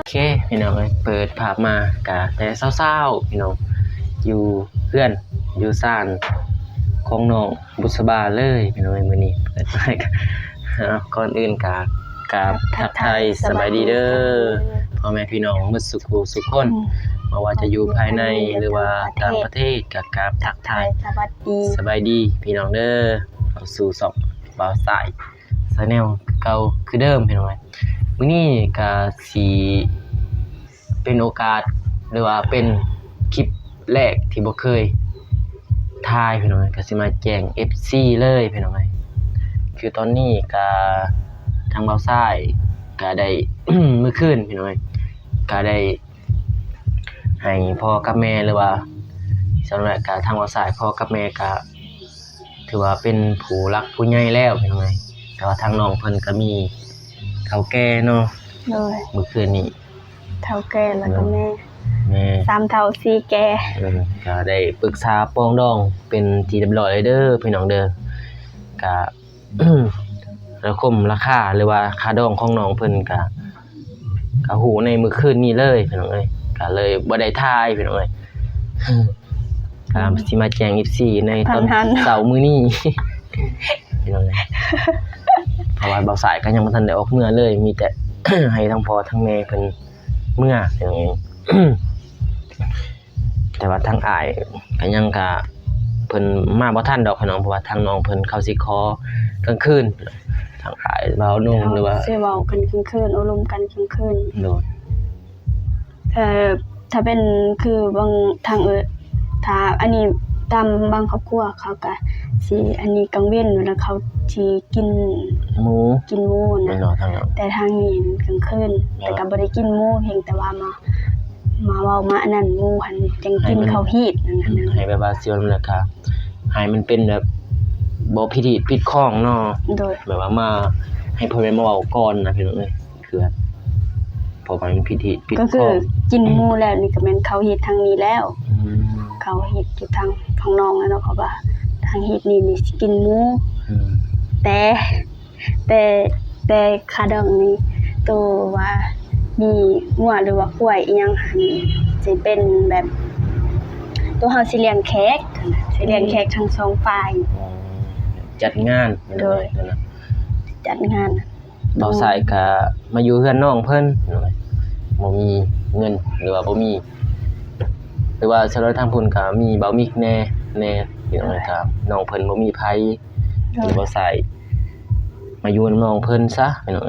เคพี่น้องเปิดภาพมากะแต่เศร้าๆพี่น้องอยู่เพื่อนอยู่ซ่านของน้องบุษบาเลยพี่น้องมื้อนี้เปิดไปก่อนอื่นกราบทักทายสบายดีเด้อพ่อแม่พี่น้องมื้อสุขสุขคนบ่ว่าจะอยู่ภายในหรือว่าต่างประเทศก็กราบทักทายสบายดีพี่น้องเด้อเข้าสู่ช่องบ่าวสายChannel เก่าคือเดิมพี่น้องมื้อนี้ก็สิเป็นโอกาสหรือว่าเป็นคลิปแรกที่บ่เคยถ่ายพี่น้องก็สิมาแจ้ง FC เลยพี่น้องคือตอนนี้ก็ทางเบาซ้ายก็ได้ มื้อคืนพี่น้องก็ได้ให้พ่อกับแม่หรือว่าสำหรับก็ทางเบาซ้ายพ่อกับแม่ก็ถือว่าเป็นผู้รักผู้ใหญ่แล้วพี่น้องแต่ว่าทางน้องเพิ่นก็มีเฒ่าแก่เนาะมื้อคืนนี้เฒ่าแก่แล้วก็แม่3เฒ่า4แก่ก็ได้ปรึกษาปรองดองเป็นที่เรียบร้อยเลยเด้อพี่น้องเด้อก็ ราคาหรือว่าค่าดองของน้องเพิ่นก็ฮู้ในมื้อคืนนี้เลยพี่น้องก็เลยบ่ได้ถ่ายพี่น้องก็สิมาแจ้ง FC ในตอนเช้ามื้อนี้ พี่น้องเพราะว่าเบาสายก็ยังบ่ทันได้ออกเมื่อเลยมีแต่ ให้ทั้งพ่อทั้งแม่เพิ่นเมื่ออย่างนี้ แต่ว่าทางอ้ายก็ยังก็เพิ่นมาบ่ทันดอกพี่น้องเพราะว่าทางน้องเพิ่นเขาสิขอกลางคืนทางอ้ายเว้านุ่งหรือว่าสิเว้ากันกลางคืนอบรมกันกลางคืนโดยถ้าเป็นคือบางทางถ้าอันนี้ตามบางครอบครัวเขาก็สิอันนี้กลางเว้นแล้วเขาสิกินหมูนะแต่ทางนี้กลางคืนแต่ก็บ่ได้กินหมูเพียงแต่ว่ามาเว้ามาอันนั้นหมู่หั่นจังกินข้าวฮีตนั่นน่ะให้แบบว่าสิว่าแล้วก็ให้มันเป็นแบบบ่พิธีผิดข้องเนาะโดยแบบว่ามาให้เพิ่นมาเว้าก่อนนะพี่น้องคือเพราะว่ามันพิธีผิดข้องก็คือกินหมูแล้วนี่ก็แม่นข้าวฮีตทางนี้แล้วข้าวฮีตอยู่ทางของน้องแล้วเนาะเพราะว่าทางฮีตนี่สิกินหมูแต่ค่าดองนี่ตัวว่ามีงัวหรือว่าควายอีหยังหั่นสิเป็นแบบตัวเฮาสิเลี้ยงแขกทั้ง2ฝ่ายจัดงานโดยจัดงานเบาสายก็มาอยู่เฮือนน้องเพิ่นบ่มีเงินหรือว่าบ่มีหรือว่าสำหรับทางพุ่นก็มีเบามิกแน่พี่น้องครับน้องเพิ่นบ่มีไผหรือเบาสายมาอยู่น้องเพิ่นซะพี่น้อง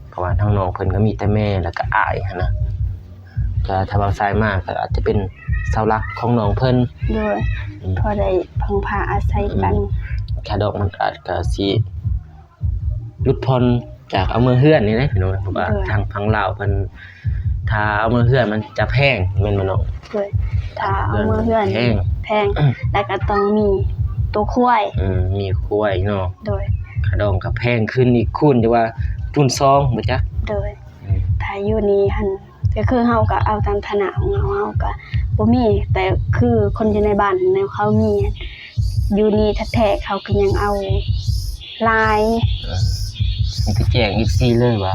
เพราะว่าทางน้องเพิ่นก็มีแต่แม่แล้วก็อ้ายหั่นนะก็ถ้าเบาสายมากก็อาจจะเป็นเสาหลักของน้องเพิ่นโดยพอได้พึ่งพาอาศัยกันค่าดอกมันอาจก็สิลดผ่อนจากเอามือเฮือนนี่แหละพี่น้องเพราะว่าทางฝั่งลาวเพิ่นถ้าเอามือเฮือนมันจะแพงแม่นบ่เนาะถ้าเอามือเฮือนแพงแล้วก็ต้องมีตัวควายมีควายเนาะโดยค่าดองก็แพงขึ้นอีกคูณจะว่าคูณ2บ่จ๊ะโดยถ้าอยู่นี่หั่นก็คือเฮาก็เอาตามฐานะของเฮาก็บ่มีแต่คือคนอยู่ในบ้านแนวเขามีอยู่นี่แท้ๆเขาก็ยังเอาหลายมันก็แจ้ง FC เลยว่า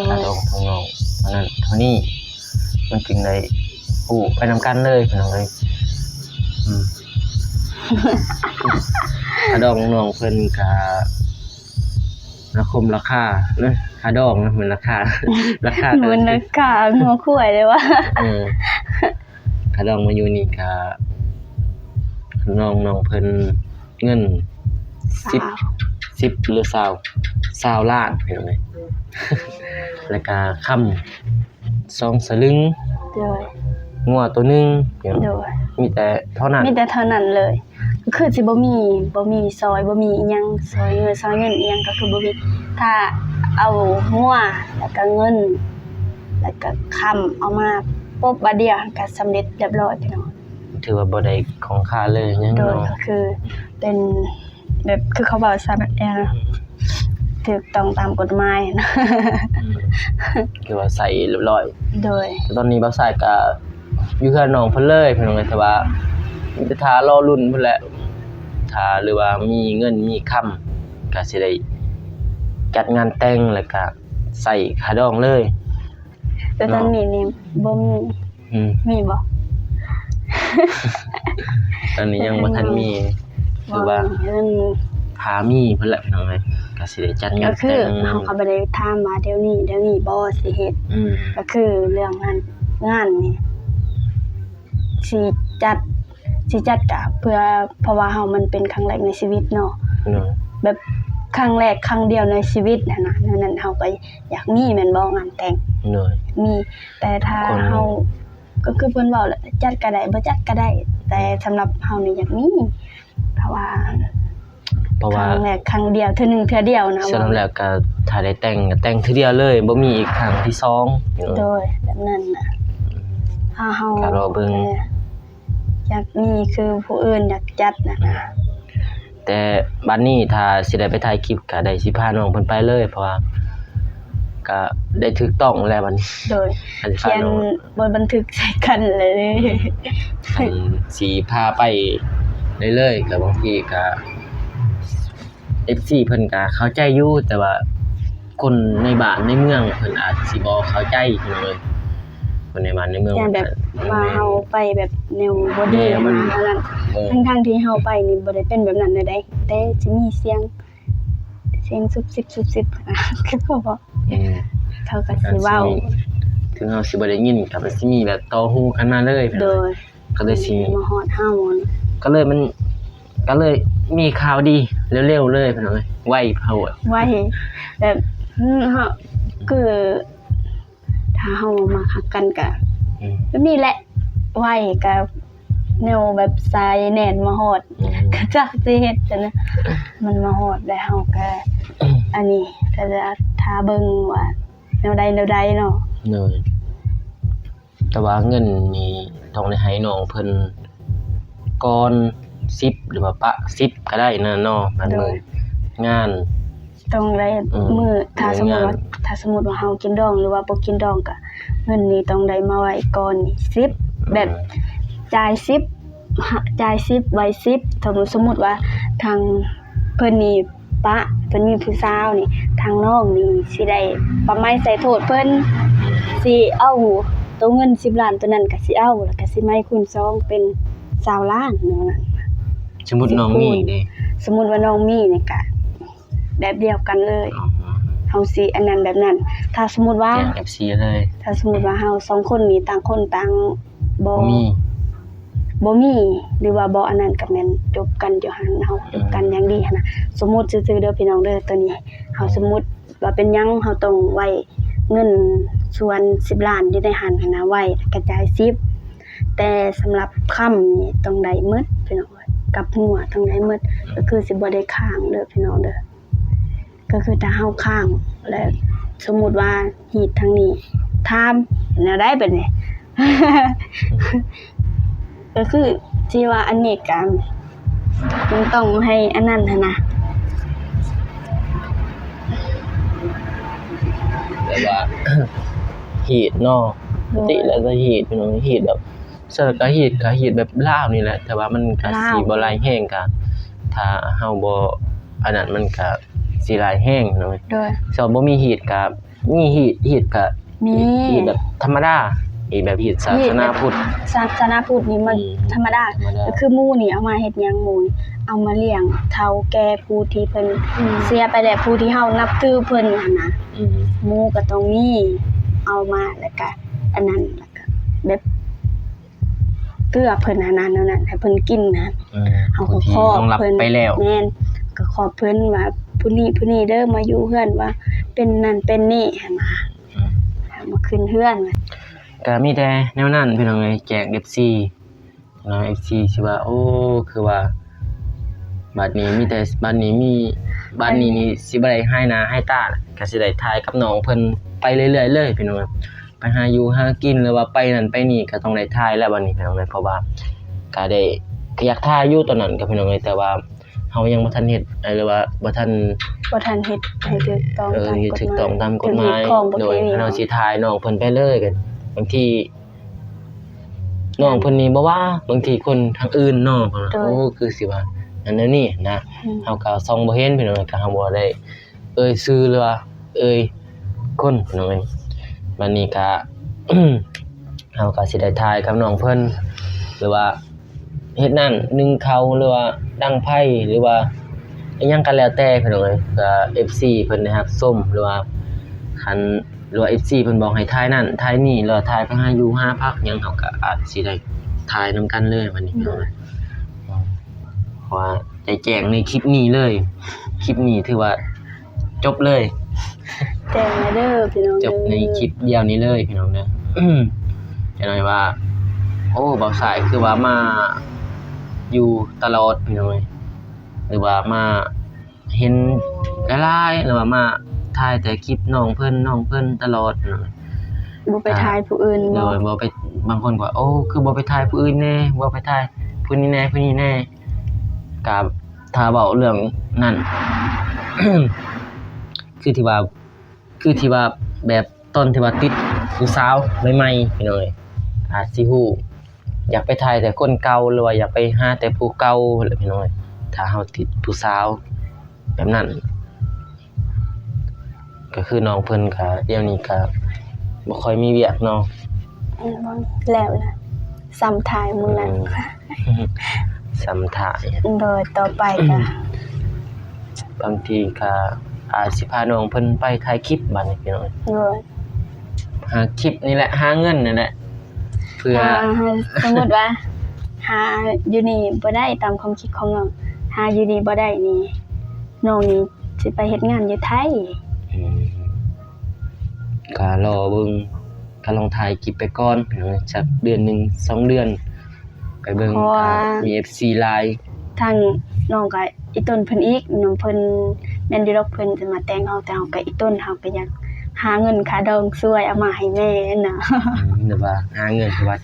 ค่าดองทางน้องเท่านั้นเท่านี้มันจึงได้กู้ไปนำกันเลยพี่น้องค่าดองน้องเพิ่นก็ราคาเนาะค่าดองนะมันราคาเหมือนราคางัวควายเลยว่าค่าดองมาอยู่นี่ก็น้องเพิ่นเงิน10หรือ20ล้านพี่น้องแล้วก็ค้ำ2สลึงงัวตัวนึงมีแต่เท่านั้นเลยก็คือสิบ่มีซอยบ่มีอีหยังซอยเงินอีหยังก็คือบ่มีถ้าเอางัวแล้วก็เงินแล้วก็ค้ำเอามาปบบัดเดียวก็สำเร็จเรียบร้อยพี่น้องถือว่าบ่ได้ของค่าเลยยังโดยก็คือเป็นแบบคือเขาบอกซะแบบถูกต้องตามกฎหมายนะคือว่าใส่เรียบร้อยโดยตอนนี้บ่าวสายก็อยู่เฮือนน้องเพิ่นเลยพี่น้องแต่ว่ามีแต่ท่ารอรุ่นเพิ่นแหละถ้าหรือว่ามีเงินมีค้ำก็สิได้จัดงานแต่งแล้วก็ใส่ค่าดองเลย แต่ตอนนี้นี่บ่มี อืม มีบ่ ตอนนี้ยังบ่ทันมีคือว่า เงิน ถ้ามีเพิ่นแหละพี่น้องเอ้ยก็สิได้จัดงา ก็ น คือ แต่ง เฮาก็บ่ได้ถามว่าเดี๋ยวนี้บ่สิเฮ็ด อืม ก็คือเรื่องงานนี่สิจัดก็เพื่อเพราะว่าเฮามันเป็นครั้งแรกในชีวิตเนาะ เนาะ แบบครั้งแรกครั้งเดียวในชีวิตน่ะนะนั้นเฮาก็อยากมีแม่นบ่งานแต่ง เนาะ มีแต่ถ้า คน เฮาก็คือเพิ่นเว้าแหละจัดก็ได้บ่จัดก็ได้ แต่สำหรับเฮานี่อยากมีเพราะว่า เพราะ ค ว่า รั้งแรกครั้งเดียวเทื่อหนึงเทื่อเดียวนะ สำหรับแล้วก็ถ้าได้แต่งก็แต่งทีเดียวเลยบ่มีอีกครั้งที่สองพี่น้อง โดยแบบนั้นน่ะถ้าเฮา ก็รอเบิ่ง อยากมีคือผู้อื่นอยากจัดน่ะนะ แต่บัดนี้ถ้าสิได้ไปถ่ายคลิปก็ได้สิพาน้องเพิ่นไปเลย เพราะว่าก็ได้ถูกต้องแล้วบัดนี้ โดย อันสิพา เขียน น้อง บนบันทึกใส่กันเลย อันสิพาไปเรื่อยๆก็บางทีก็ FC เพิ่นก็เข้าใจอยู่แต่ว่าคนในบ้านในเมืองเพิ่นอาจสิบ่เข้าใจพี่น้องเอ้ยคนในบ้านในเมือง อย่างแบบว่าเฮาไปแบบแนวบ่ดี แนวมัน มานั้น เออ ทั้งๆที่เฮาไปนี่บ่ได้เป็นแบบนั้นเลยได้แต่สิมีเสียงซุบซิบซุบซิบ คือเขาบอก อืม เขาก็สิเว้า ถึงเราสิบ่ได้ยินก็มันสิมีแบบต่อฮู้กันมาเลย โดย ก็เลยสิ มาฮอดเฮาน่ะ ก็เลยมีข่าวดีเร็วๆเลยพี่น้องเอ้ยไวเผาอะ ไว้แบบเฮาคือถ้าเฮามาคักกันก็ อืม แบบนี้แหละไว้ก็แนวแบบสายแน่นมาฮอด อืม ก็จักสิเฮ็ดจังนะมันมาฮอดแล้วเฮาก็อันนี้ก็จะท่าเบิ่งว่าแนวใดเนาะ เลยแต่ว่าเงินนี่ต้องได้ให้น้องเพิ่นก่อน10หรือว่าปะ10ก็ได้นะเนาะมันมื้องาน ต้องได้ อืม มื้อถ้าสมมุติว่า เงิน ถ้าสมมุติว่าเฮากินดองหรือว่าบ่กินดองก็เงินนี้ต้องได้มาไว้ก่อนนี่10แบบจ่าย10ไว้10สมมุติว่าทางเพิ่นนี่ปะเพิ่นมีผู้สาวนี่ทางน้องนี่สิได้ประไม้ใส่โทษเพิ่น สิเอาตัวเงิน10ล้านตัวนั้นก็สิเอาแล้วก็สิมาให้คูณ2เป็น20ล้านเนาะนั่น สมมุติน้องมีเด้ สมมุติว่าน้องมีนี่ก็แบบเดียวกันเลย อ๋อ เฮาสิอันนั้นแบบนั้น ถ้าสมมุติว่า แจ้ง FC เลย ถ้าสมมุติว่าเฮา2คนนี่ต่างคนต่างบ่ บ่มี บ่มีหรือว่าบ่อันนั้นก็แม่นจบกันอยู่หั่นเฮาจบกันอย่างดีหั่นน่ะสมมุติซื่อๆเด้อพี่น้องเด้อตัวนี้เฮาสมมุติว่าเป็นหยังเฮาต้องไว้เงินส่วน10ล้านอยู่ในหันหั้นนะไว้กระจาย10แต่สำหรับค่ำนี่ต้องได้หมดพี่น้องเอ้ยกับหัวต้องได้หมดก็คือสิบ่ได้ค้างเด้อพี่น้องเด้อก็คือถ้าเฮาค้างแล้วสมมุติว่าฮีดทางนี้ถามแนวใดบัดนี้ ก็คือที่ว่าอันนี้ก็มันต้องให้อันนั้นหั่นนะ แบบว่า ฮีตเนาะปกติแล้วก็ฮีตพี่น้องฮีตแบบเสิร์ฟก็ฮีตแบบลาวนี่แหละ แต่ว่ามันก็สิบ่หลายแห้งก็ถ้าเฮาบ่อันนั้นมันก็สิหลายแห้งเนาะ โดย สอบบ่มีฮีตก็มีฮีตก็ มี ฮีตแบบธรรมดาฮีตแบบฮีตศาสนาพุทธ ศาสนาพุทธนี่มัน อืม ธรรมดา ธรรมดา ก็คือหมู่นี่เอามาเฮ็ดหยังหมู่นี่เอามาเลี้ยงเฒ่าแก่ผู้ที่เพิ่นเสียไปแล้วผู้ที่เฮานับถือเพิ่นหั่นนะ อืม หมู่ก็ต้องมีเอามาแล้วก็อันนั้นแล้วก็แบบเกลือเพิ่นหั่นนะนั่นให้เพิ่นกินนะ เฮาก็ ที่ ขอบ ต้องรับ เพิ่น ไปแล้ว แม่นก็ขอบเพิ่นว่าผู้นี้เด้อมาอยู่เฮือนว่าเป็นนั่นเป็นนี่หั่นนะ อืม มาขึ้นเฮือนว่า ก็มีแต่แนวนั้นพี่น้องเอ้ยแจก FC น้อง FC สิว่าโอ้คือว่าบัดนี้มีแต่บัดนี้นี่สิบ่ได้ให้หน้าให้ตาก็สิได้ถ่ายกับน้องเพิ่นไปเรื่อยๆเลยพี่น้องเอ้ยไปหาอยู่หากินหรือว่าไปนั่นไปนี่ก็ต้องได้ถ่ายแล้วบัดนี้พี่น้องเอ้ยเพราะว่าก็ได้ก็อยากถ่ายอยู่ตอนนั้นกับพี่น้องเอ้ยแต่ว่าเฮายังบ่ทันเฮ็ดหรือว่าบ่ทัน บ่ทันเฮ็ดให้ถูกต้องตาม เฮ็ด กฎ ถูก หมาย ต้องตามกฎหมาย เป็นของประ โด เพ ย ณี เราสิถ่ายน้องเพิ่นไปเลยกันบางทีน้องเพิ่นนี่บ่ว่าบางทีคนทางอื่นน้องเพิ่นว่าโอ้คือสิว่าอันนั้นนี่นะ อืม เฮาก็ส่องบ่เห็นพี่น้องก็เฮาบ่ได้ชื่อหรือว่าคนพี่น้องบัดนี้ก็ เฮาก็สิได้ถ่ายกับน้องเพิ่นหรือว่าเฮ็ดนั่นนึ่งข้าวหรือว่าดังไผหรือว่าอิหยังก็แล้วแต่พี่น้องเอ้ยก็ FC เพิ่นนะครับส้มหรือว่าคันหรือว่า FC เพิ่นบอกให้ถ่ายนั่นถ่ายนี่แล้วถ่ายไปหาอยู่หาพักหยังเฮาก็อาจสิได้ถ่ายนํกันเลยวันนี้พี่น้องเอ้ยเพราะว่าได้แจ้งในคลิปนี้เลย คลิปนี้ถือว่าจบเลย แจ้งมาเด้อพี่น้อง จบในคลิปเดียวนี้เลยพี่น้องเด้อ จะหน่อยว่า โอ้บ่าวสายคือว่ามาอยู่ตลอดพี่น้องเอ้ยหรือว่ามาเห็นหลายๆหรือว่ามาถ่ายแต่คลิปน้องเพิ่นตลอดพี่น้อง บ่ไปทายผู้อื่น โด บ่ ยบ่ไปบางคนก็โอ้คือบ่ไปถ่ายผู้อื่นแน่บ่ไปถ่ายผู้นี้แน่ผู้นี้แน่ก็ถ้าเว้าเรื่องนั้น คือที่ว่าแบบตอนที่ว่าติดผู้สาวใหม่ๆพี่น้องเอ้ยอาจสิฮู้อยากไปถ่ายแต่คนเก่าหรือว่าอยากไปหาแต่ผู้เก่าแหละพี่น้องเอ้ยถ้าเฮาติดผู้สาวแบบนั้นก็คือน้องเพิ่นก็เดี๋ยวนี้ก็บ่ค่อยมีเวียกเนาะ บ่แล้วล่ะซ้ำทายมื้อนั้น สำถ่าย โดยต่อไปก็ บางทีก็อาจสิพาน้องเพิ่นไปถ่ายคลิปบัดนี้พี่น้องเอ้ย โดย หาคลิปนี่แหละหาเงินนั่นแหละเพื่อ สมมุติว่าหาอยู่นี่บ่ได้ตามความคิดของน้องหาอยู่นี่บ่ได้นี่น้องนี่สิไปเฮ็ดงานอยู่ไทย อืมก็รอเบิ่งก็ลองถ่ายคลิปไปก่อนพี่น้องเอ้ยสักเดือนหนึง2เดือนไปเบิ่งมี FC หลาย ทางน้องก็อีต้นเพิ่นอีกน้องเพิ่นแม่นอยู่ดอกเพิ่นจะมาแต่งเฮาแต่เฮาก็อีต้นเฮาก็อยากหาเงินค่าดองช่วยเอามาให้แม่น่ะ หรือว่าหาเงินที่ว่า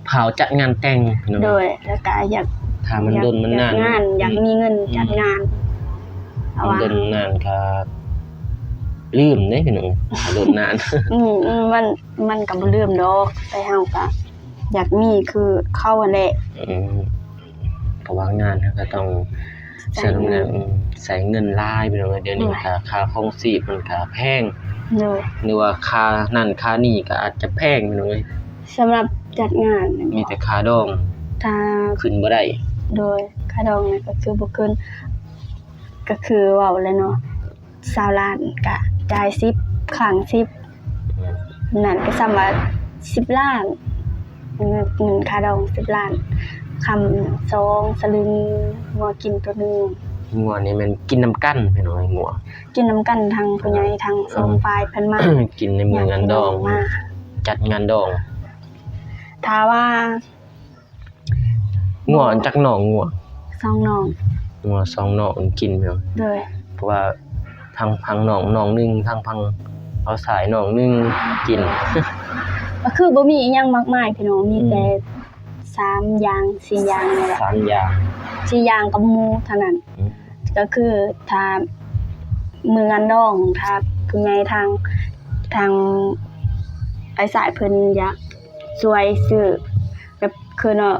เผาจัดงานแต่งพี่น้อง โดยแล้วก็อยาก ถ้ามันดนมันนาน อยากมีเงินจัดงานเอา มัน ว่า ดนนานก็ลืมเด้พี่น้องถ้าดนนาน มันก็บ่ลืมดอกแต่เฮาก็อยากมีคือเขานั่นแหละ เพราะว่างานเขาก็ต้องใช้เงินใช้เงินหลายพี่น้องเดี๋ยวนี้ก็ค่าครองชีพมันก็แพง โดย หรือว่าค่านั่นค่านี่ก็อาจจะแพงพี่น้อง สำหรับจัดงาน มีแต่ค่าดอง ถ้า ขึ้นบ่ได้ โดยค่าดองนี่ก็คือบ่เกินก็คือเว้าแล้วเนาะ20ล้านก็จ่าย10ข้าง10นั่นก็ซ้ำว่า10ล้านเงินค่าดอง10ล้านคำ2สลึงงัวกินตัวหนึง งัวนี่มันกินน้ำกันพี่น้องงัว กินน้ำกันทางผู้ใหญ่ทางสองฝ่ายเพิ่นมา กินในมืองานดอง มา จัดงานดอง ถ้าว่า งัวจักหนองงัว สองน้อง งัว2หนองกินพี่น้อง โดย เพราะว่าทางพังหนองหนึงทางพังเอาสายหนองหนึงกิน ก็คือบ่มีอีหยังมากมายพี่น้องมีแต่3อย่าง4อย่างนี่แหละ 3อย่าง 4อย่างกับหมู่เท่านั้น ก็คือถ้ามืองานดองถ้าผู้ใหญ่ทางไอ้สายเพิ่นอยากช่วยซื้อแบบคือเนาะ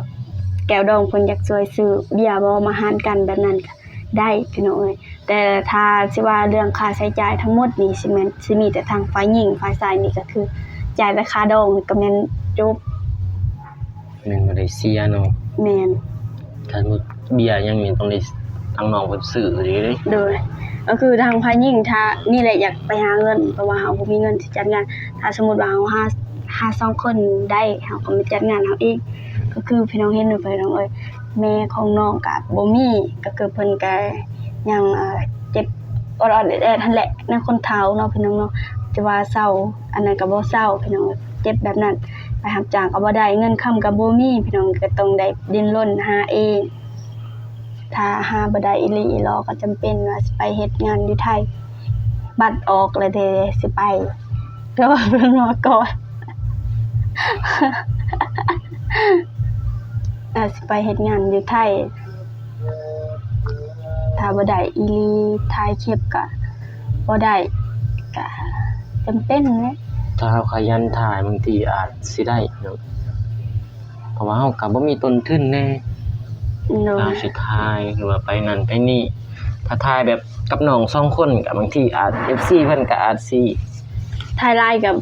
แก้วดองเพิ่นอยากช่วยซื้อเบียร์บ่มาหารกันแบบนั้นก็ได้พี่น้องเอ้ยแต่ถ้าสิว่าเรื่องค่าใช้จ่ายทั้งหมดนี่สิมีแต่ทางฝ่ายหญิงฝ่ายชายนี่ก็คือจ่ายแต่ค่าดองนี่ก็แม่นจบ แม่นบ่ได้เสียเนาะ แม่น ถ้าสมมุติเบียร์ยังมีต้องได้ทางน้องเพิ่นซื้ออยู่เด้ โดยก็คือทางฝ่ายหญิงถ้านี่แหละอยากไปหาเงินเพราะว่าเฮาบ่มีเงินสิจัดงานถ้าสมมุติว่าเฮาหา2คนได้เฮาก็มาจัดงานเฮาอีกก็คือพี่น้องเห็นอยู่พี่น้องเอ้ยแม่ของน้องก็บ่มีก็คือเพิ่นก็ยังเจ็บออดๆแอดๆนั่นแหละในคนเฒ่าเนาะพี่น้องเนาะจะว่าเศร้าอันนั้นก็บ่เศร้าพี่น้องเจ็บแบบนั้นไปรับจ้างก็บ่ได้เงินค้ำก็บ่มีพี่น้องก็ต้องได้ดิ้นรนหาเองถ้าหาบ่ได้อีหลีอีหลอก็จำเป็นว่าสิไปเฮ็ดงานอยู่ไทยบัตรออกแล้วเด้สิไปแต่ว่าเพิ่นมาก่อน สิไปเฮ็ดงานอยู่ไทยถ้าบ่ได้อีหลีถ่ายคลิปก็บ่ได้ก็จำเป็นแหละ ถ้าเฮาขยันถ่ายบางทีอาจสิได้เนาะเพราะว่าเฮาก็บ่มีต้นทุนแน่ โด เรา ย สิถ่ายหรือว่าไปนั่นไปนี่ถ้าถ่ายแบบกับน้อง2คนก็บางทีอาจ FC เพิ่นก็อาจสิ ถ่ายไลน์กับ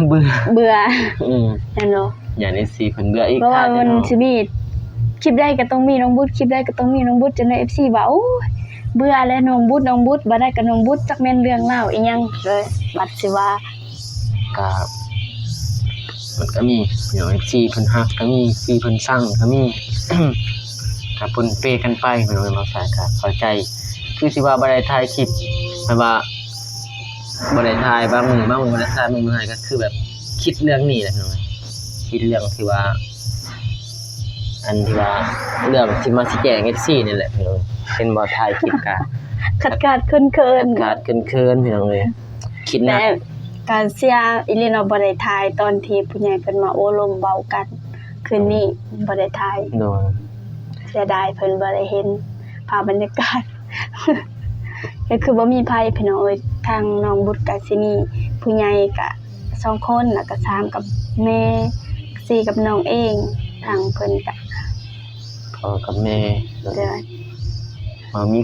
เบื่อ เบื่อ อืม แม่นบ่ อย่าในซีเพิ่นเบื่ออีก เพราะว่ามัน เนาะ สิมีคลิปใดก็ต้องมีน้องบุตรคลิปใดก็ต้องมีน้องบุตรจนใน FC ว่าโอ้ยเบื่อแล้วน้องบุตรบ่ได้กับน้องบุตรจักแม่นเรื่องเล่าอีหยังเลยบัดสิว่า ก็มันก็มีพี่น้อง FC เพิ่นฮักก็มี FC เพิ่นสั่งก็มี ก็ปนเปกันไปพี่น้องมาสายก็เข้าใจคือสิว่าบ่ได้ถ่ายคลิปแปลว่าบ่ได้ถ่ายบางมื้อบ่ได้ถ่ายบางมื้อให้ก็คือแบบคิดเรื่องนี้แหละพี่น้องคิดเรื่องที่ว่า อันที่ว่าเรื่องที่มาสิแจ้ง FC นี่แหละพี่น้องเป็นบ่ถ่ายคลิปก็ ขาดๆเคินๆ ขาดเคินๆพี่น้องเอ้ยคิดหนั แต่ ก การเสียอีหลีเนาะบ่ได้ทายตอนที่ผู้ใหญ่เพิ่นมาโอ้ลมเว้ากันคืนนี้บ่ได้ทาย โดน เสียดายเพิ่นบ่ได้เห็นภาพบรรยากาศ ก็คือบ่มีไผพี่น้องเอ้ยทางน้องบุตรก็สิมีผู้ใหญ่ก็2คนแล้วก็3กับแม่4กับน้องเองทางเพิ่นก็ พ่อกับแม่ เด้อ มามี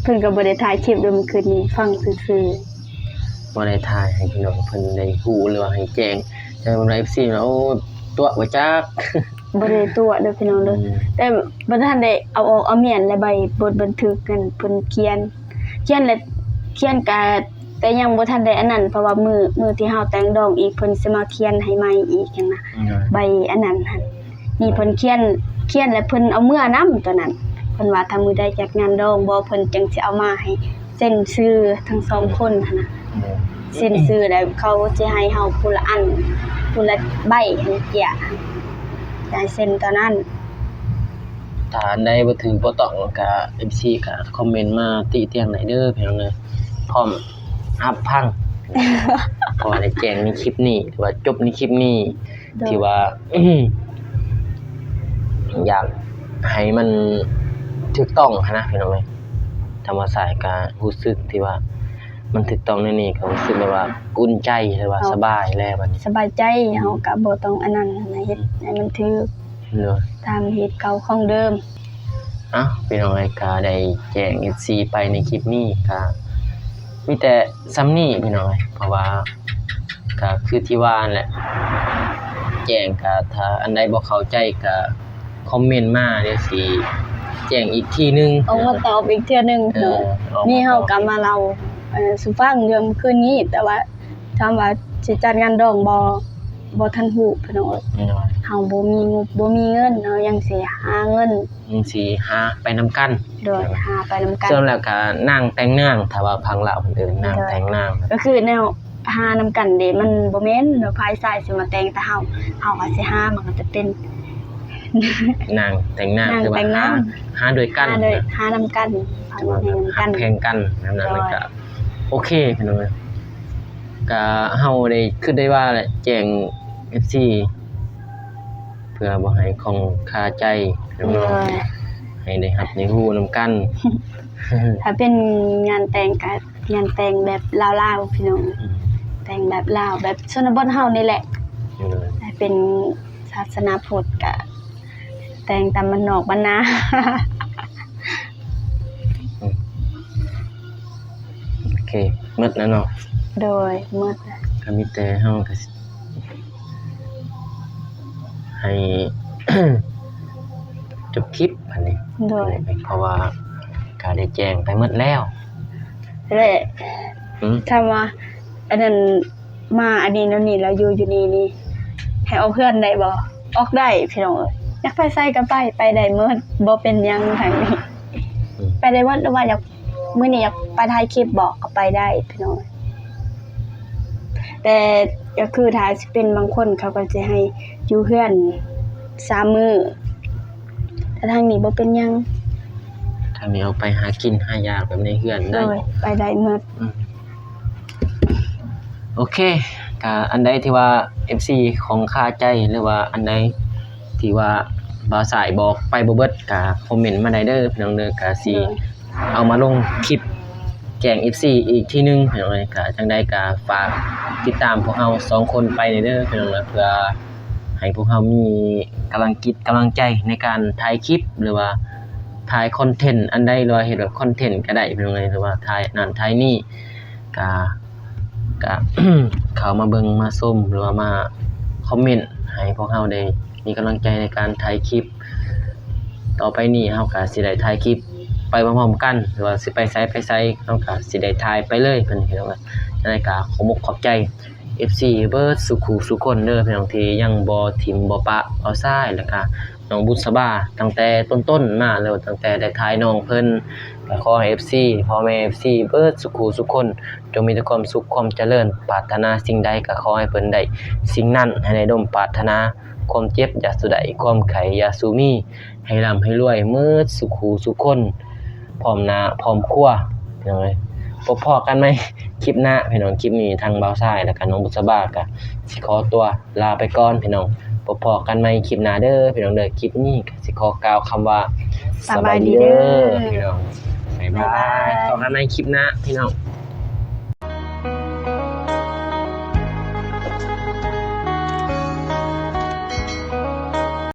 เพิ่นก็บ่ได้ถ่ายคลิปด้วยเมื่อคืนนี้ฟังซื่อ บ่ได้ถ่ายให้พี่น้องเพิ่นได้ฮู้หรือว่าให้แจ้งแต่บ่ได้ FC เนาะโอ้ตัวบ่จัก ๆบ่ได้ตัวเด้อพี่น้องเด้อแต่บ่ทันได้เอาออกเอาเมียนและใบบทบันทึกกันเพิ่นเขียนและเขียนก็แต่ยังบ่ทันได้อันนั้นเพราะว่ามื้อที่เฮาแต่งดองอีกเพิ่นสิมาเขียนให้ใหม่อีกจังนะใบอันนั้นหั่นนี่เพิ่นเขียนแล้วเพิ่นเอาเมื่อนํตัวนั้นเพิ่นว่าถ้ามื้อใดจัดงานดองบ่เพิ่นจังสิเอามาให้เซ็นชื่อทั้งสองคนหั่นนะเซ็นชื่อแล้วเขาสิให้เฮาผู้ละอันผู้ละใบหั่นเจียได้เซ็นตอนนั้น ถ้าอันใดบ่ถือบ่ต้องก็ FC ก็คอมเมนต์มาติเตียงได้เด้อพี่น้องเอ้ยพร้อมรับฟัง เพราะว่าได้แจ้งในคลิปนี้หรือว่าจบในคลิปนี้ที่ว่า อยากให้มันถูกต้องหั้นนะพี่น้องเอ้ยธรรมศาสตร์ก็รู้สึกที่ว่า มันถูกต้องในนี้ก็รู้สึกแบบว่าอุ่นใจหรือว่าสบายแล้วบัดนี้ สบายใจเฮาก็บ่ต้องอันนั้นนะเฮ็ดให้มันถูก เนาะ ตามเหตุเก่าของเดิม พี่น้องก็ได้แจ้ง FC ไปในคลิปนี้ก็มีแต่ซ้ำนี้พี่น้องเพราะว่าก็คือที่ว่านั่นแหละแจ้งก็ถ้าอันใดบ่เข้าใจก็คอมเมนต์มาเดี๋ยวสิแจ้งอีกทีนึง เอามาตอบอีกเทื่อหนึง เอออม นี่เฮาก็มาเล่าสู่ฟังเรื่องคืนนี้แต่ว่าถามว่าสิจัดงานดองบ่ทันฮู้พี่น้องเอ้ย เนาะ เฮาบ่มีงบบ่มีเงินเฮายังสิหาเงิน สิหาไปนำกัน โดยหาไปนำกัน ส่วนแล้วก็นางแต่งนางถ้าว่าพังลาวเพิ่นเอิ้นนางแต่งนาง ก็คือแนวหานำกันเด้มันบ่แม่นว่าภายซ้ายสิมาแต่งแต่เฮาก็สิหามันก็จะเป็น นางแต่งนาง นาง คือว่า แต่งนาง หาด้วยกัน หาโดยหานำกันหาให้นำกัน แข่งกันนั่นน่ะมันก็โอเคพี่น้องก็เฮาได้คือได้ว่าแหละแจ้ง FC เพื่อบ่ให้ของคาใจน้องๆให้ได้รับได้ฮู้นํกัน ถ้าเป็นงานแต่งก็งานแต่งแบบลาวๆพี่น้องแต่งแบบลาวแบบชนบทเฮานี่แหละถ้าเป็นศาสนาพุทธก็แต่งตามบ้านนอกบ้านนา โอเคหมดแล้วเนาะ โดยหมด ก็มีแต่เฮาก็สิให้ จบคลิปอันนี้ โดย เพราะว่าก็ได้แจ้งไปหมดแล้ว และ อืม ถ้าว่าอันนั้นมาอันนี้แล้วนี่แล้วอยู่นี่ให้เอาเพื่อนได้บ่ออกได้พี่น้องเอ้ยอยากไปไสก็ไปได้หมดบ่เป็นหยังทางนี้ไปได้หมดหรือว่าอยากมื้อนี้อยากไปถ่ายคลิปบอกก็ไปได้พี่น้องแต่ก็คือถ้าสิเป็นบางคนเขาก็จะให้อยู่เพื่อน3มื้อแต่ทางนี้บ่เป็นหยัง ถ้ามีเอาไปหากินหายากแบบในเฮือน โด ได้ ยไปได้หมด โอเคก็อันใดที่ว่า FC ของคาใจหรือว่าอันใดที่ว่าบ่าวสายบอกไปบ่เบิดก็คอมเมนต์มาได้เด้อพี่น้องเด้อก็สิเอามาลงคลิปแจ้ง FC อีกทีนึงพี่น้องเอ้ยก็จังได๋ก็ฝากติดตามพวกเรา2คนไปเด้อพี่น้องเด้อเพื่อให้พวกเรามีกำลังใจในการถ่ายคลิปหรือว่าถ่ายคอนเทนต์อันใดหรือว่าเฮ็ดแบบคอนเทนต์ก็ได้พี่น้องเอ้ยหรือว่าถ่ายนั่นถ่ายนี่ก็ ก็ เข้ามาเบิ่งมาชมหรือว่ามาคอมเมนต์ให้พวกเราได้มีกำลังใจในการถ่ายคลิปต่อไปนี้เฮาก็สิได้ถ่ายคลิปไปพร้อมๆกันหรือว่าสิไปไสเฮาก็สิได้ถ่ายไปเลยเพิ่นพี่น้องจังได๋ก็ขอบอกขอบใจ FC เบิดสุขุสุคนเด้อพี่น้องที่ยังบ่ทิ่มบ่ปะเอาซ้ายแล้วก็น้องบุษบาตั้งแต่ต้นๆมาแล้วตั้งแต่ได้ถ่ายน้องเพิ่นก็ขอให้ FC พ่อแม่ FC เบิดสุขุสุคนจงมีแต่ความสุขความเจริญปรารถนาสิ่งใดก็ขอให้เพิ่นได้สิ่งนั้นให้ได้ดมปรารถนาความเจ็บอย่าสุใดความไข้อย่าสุมีให้ร่ำให้รวยเมิดสุขุสุคนพร้อมหน้าพร้อมครัวพี่น้องเอ้ยพบพอกันไหมคลิปหน้าพี่น้องคลิปนี้ทางเบาซ้ายแล้วก็น้องบุษบาก็สิขอตัวลาไปก่อนพี่น้องพบพอกันไหมคลิปหน้าเด้อพี่น้องเด้อคลิปนี้ก็สิขอกล่าวคำว่า สบายดีเด้อ พี่น้องบ๊ายบายพบกันในคลิปหน้าพี่น้อง